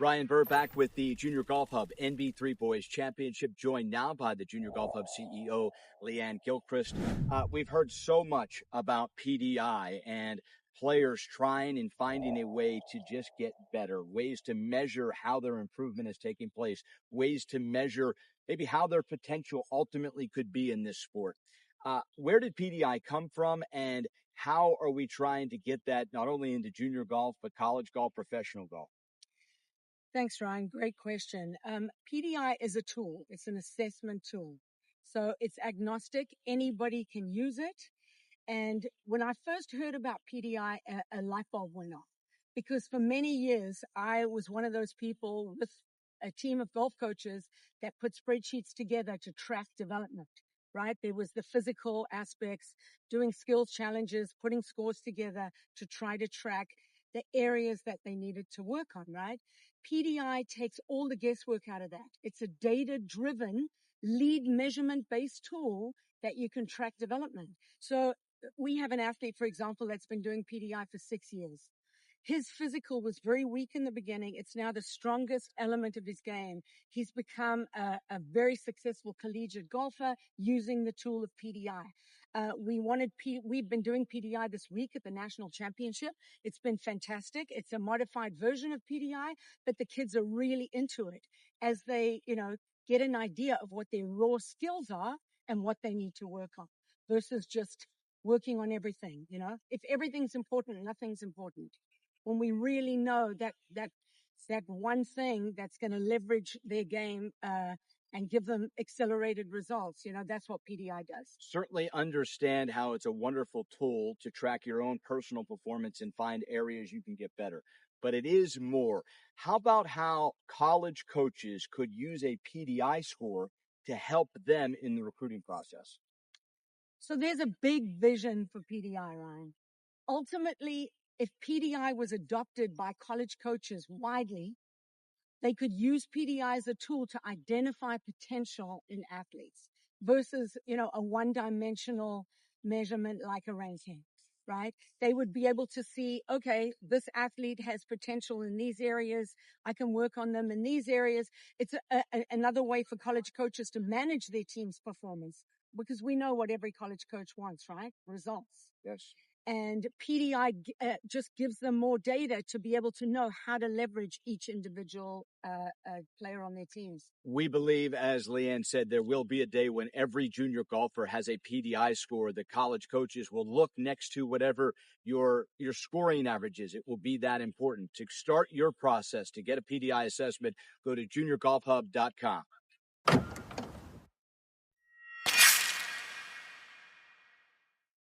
Ryan Burr back with the Junior Golf Hub NB3 Boys Championship, joined now by the Junior Golf Hub CEO, Anne Gilchrist. We've heard so much about PDI and players trying and finding a way to just get better, ways to measure how their improvement is taking place, ways to measure maybe how their potential ultimately could be in this sport. Where did PDI come from, and how are we trying to get that not only into junior golf, but college golf, professional golf? Thanks, Ryan. Great question. PDI is a tool. It's an assessment tool. So it's agnostic. Anybody can use it. And when I first heard about PDI, a light bulb went off. Because for many years, I was one of those people with a team of golf coaches that put spreadsheets together to track development, right? There was the physical aspects, doing skills challenges, putting scores together to try to track the areas that they needed to work on, right? PDI takes all the guesswork out of that. It's a data-driven, lead measurement-based tool that you can track development. So we have an athlete, for example, that's been doing PDI for 6 years. His physical was very weak in the beginning. It's now the strongest element of his game. He's become a very successful collegiate golfer using the tool of PDI. We've been doing PDI this week at the national championship. It's been fantastic. It's a modified version of PDI, but the kids are really into it as they, get an idea of what their raw skills are and what they need to work on versus just working on everything. If everything's important, nothing's important. When we really know that one thing that's going to leverage their game, and give them accelerated results. That's what PDI does. Certainly understand how it's a wonderful tool to track your own personal performance and find areas you can get better. But it is more. How about how college coaches could use a PDI score to help them in the recruiting process? So there's a big vision for PDI, Ryan. Ultimately, if PDI was adopted by college coaches widely, they could use PDI as a tool to identify potential in athletes versus, a one-dimensional measurement like a ranking, right? They would be able to see, okay, this athlete has potential in these areas. I can work on them in these areas. It's another way for college coaches to manage their team's performance because we know what every college coach wants, right? Results. Yes. And PDI just gives them more data to be able to know how to leverage each individual player on their teams. We believe, as Leanne said, there will be a day when every junior golfer has a PDI score. The college coaches will look next to whatever your scoring average is. It will be that important. To start your process to get a PDI assessment, go to juniorgolfhub.com.